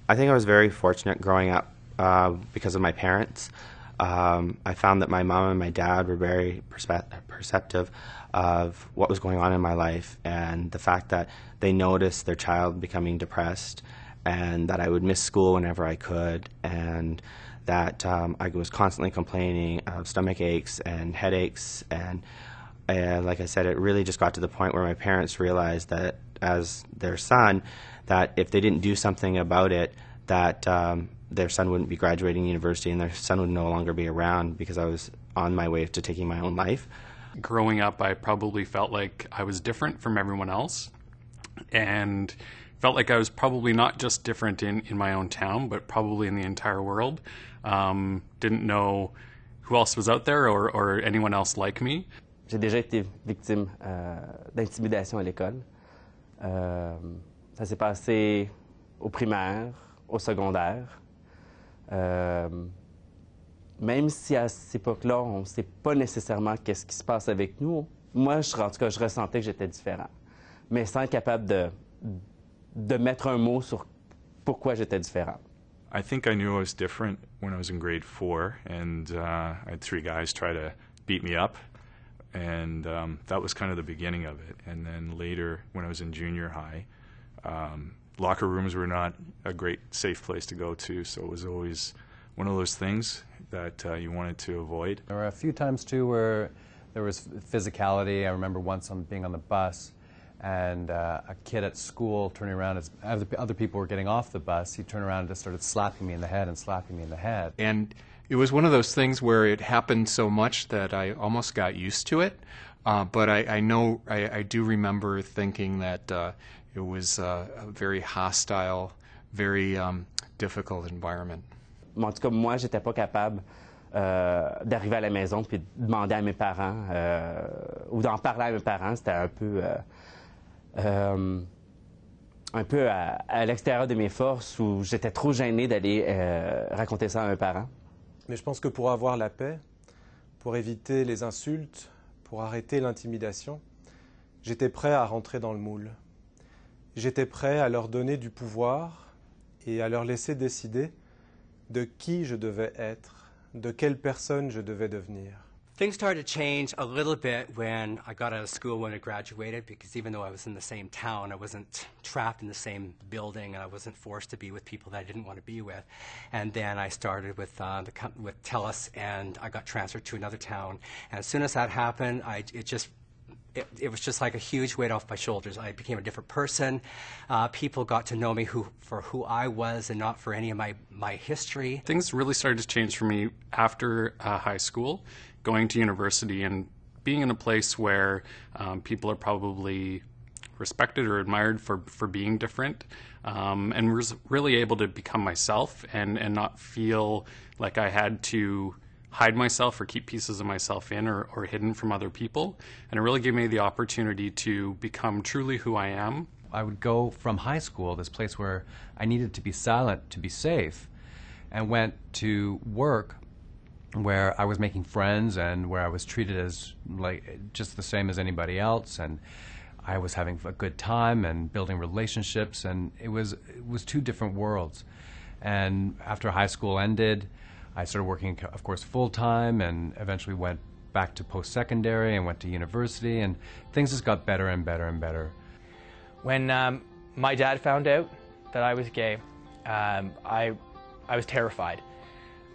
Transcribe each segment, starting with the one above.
I think I was very fortunate growing up because of my parents. I found that my mom and my dad were very perceptive of what was going on in my life, and the fact that they noticed their child becoming depressed, and that I would miss school whenever I could, and that I was constantly complaining of stomach aches and headaches, and like I said, it really just got to the point where my parents realized that as their son, that if they didn't do something about it, that their son wouldn't be graduating university and their son would no longer be around because I was on my way to taking my own life. Growing up, I probably felt like I was different from everyone else, and felt like I was probably not just different in my own town, but probably in the entire world. Didn't know who else was out there or anyone else like me. J'ai déjà été victime d'intimidation à l'école. Ça s'est passé au primaire, au secondaire. Même si à cette époque-là, on ne sait pas nécessairement qu'est-ce qui se passe avec nous, moi, en tout cas, je ressentais que j'étais différent, mais sans être capable de mettre un mot sur pourquoi j'étais différent. I think I knew I was different when I was in grade 4, and I had 3 guys try to beat me up, and that was kind of the beginning of it. And then later, when I was in junior high, locker rooms were not a great safe place to go to, so it was always one of those things that you wanted to avoid. There were a few times too where there was physicality. I remember once being on the bus and a kid at school turning around as other people were getting off the bus, he turned around and just started slapping me in the head and slapping me in the head. And it was one of those things where it happened so much that I almost got used to it. But I do remember thinking that it was a very hostile, very difficult environment. En tout cas, moi, j'étais pas capable d'arriver à la maison puis de demander à mes parents ou d'en parler à mes parents. C'était un peu à l'extérieur de mes forces, où j'étais trop gêné d'aller raconter ça à mes parents. Mais je pense que pour avoir la paix, pour éviter les insultes, pour arrêter l'intimidation, j'étais prêt à rentrer dans le moule. J'étais prêt à leur donner du pouvoir et à leur laisser décider de qui je devais être, de quelle personne je devais devenir. Things started to change a little bit when I got out of school, when I graduated, because even though I was in the same town, I wasn't trapped in the same building, and I wasn't forced to be with people that I didn't want to be with. And then I started with TELUS, and I got transferred to another town. And as soon as that happened, it was just like a huge weight off my shoulders. I became a different person. People got to know me for who I was and not for any of my history. Things really started to change for me after high school, going to university and being in a place where people are probably respected or admired for being different, and was really able to become myself and not feel like I had to hide myself or keep pieces of myself in or hidden from other people. And it really gave me the opportunity to become truly who I am. I would go from high school, this place where I needed to be silent to be safe, and went to work where I was making friends and where I was treated as like just the same as anybody else, and I was having a good time and building relationships, and it was 2 different worlds. And after high school ended, I started working, of course, full-time, and eventually went back to post-secondary and went to university, and things just got better and better and better. When my dad found out that I was gay, I was terrified,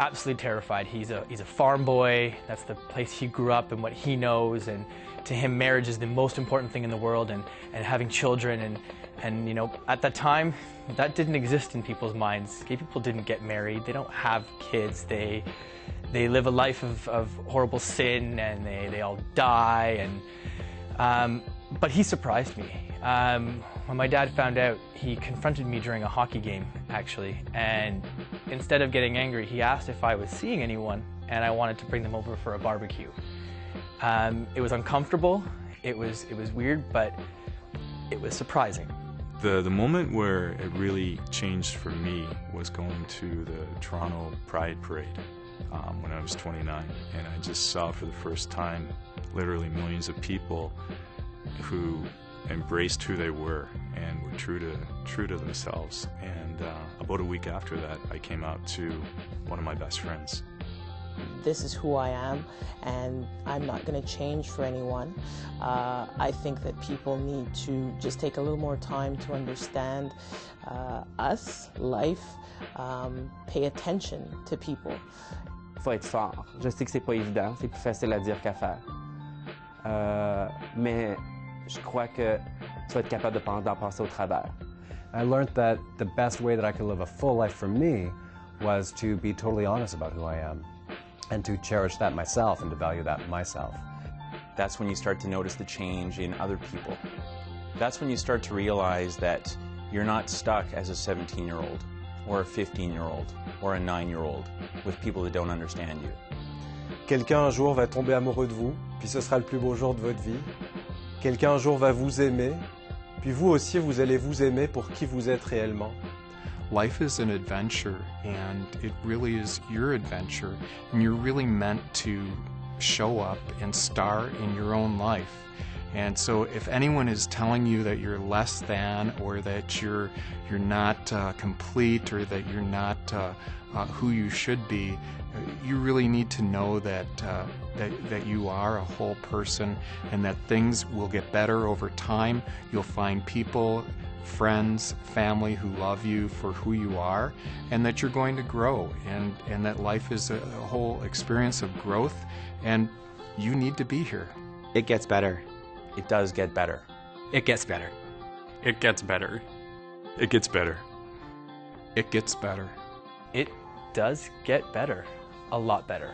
absolutely terrified. He's a farm boy. That's the place he grew up and what he knows, and to him, marriage is the most important thing in the world, and having children, and you know, at that time, that didn't exist in people's minds. Gay people didn't get married. They don't have kids. They live a life of horrible sin, and they all die. And but he surprised me. When my dad found out, he confronted me during a hockey game, actually. And instead of getting angry, he asked if I was seeing anyone, and I wanted to bring them over for a barbecue. It was uncomfortable. It was weird, but it was surprising. The moment where it really changed for me was going to the Toronto Pride Parade when I was 29, and I just saw for the first time literally millions of people who embraced who they were and were true to themselves. And about a week after that, I came out to one of my best friends. This is who I am, and I'm not going to change for anyone. I think that people need to just take a little more time to understand us, life, pay attention to people. Il faut être fort. Je sais que c'est pas évident, c'est plus facile à dire qu'à faire. Mais je crois que tu vas être capable d'en passer au travers. I learned that the best way that I could live a full life for me was to be totally honest about who I am and to cherish that myself and to value that myself. That's when you start to notice the change in other people. That's when you start to realize that you're not stuck as a 17-year-old or a 15-year-old or a 9-year-old with people that don't understand you. Quelqu'un un jour va tomber amoureux de vous, puis ce sera le plus beau jour de votre vie. Quelqu'un un jour va vous aimer, puis vous aussi vous allez vous aimer pour qui vous êtes réellement. Life is an adventure, and it really is your adventure, and you're really meant to show up and star in your own life. And so if anyone is telling you that you're less than, or that you're not complete, or that you're not who you should be, you really need to know that you are a whole person, and that things will get better over time. You'll find people, friends, family who love you for who you are, and that you're going to grow, and that life is a whole experience of growth, and you need to be here. It gets better. It does get better. It gets better. It gets better. It gets better. It gets better. It does get better. A lot better.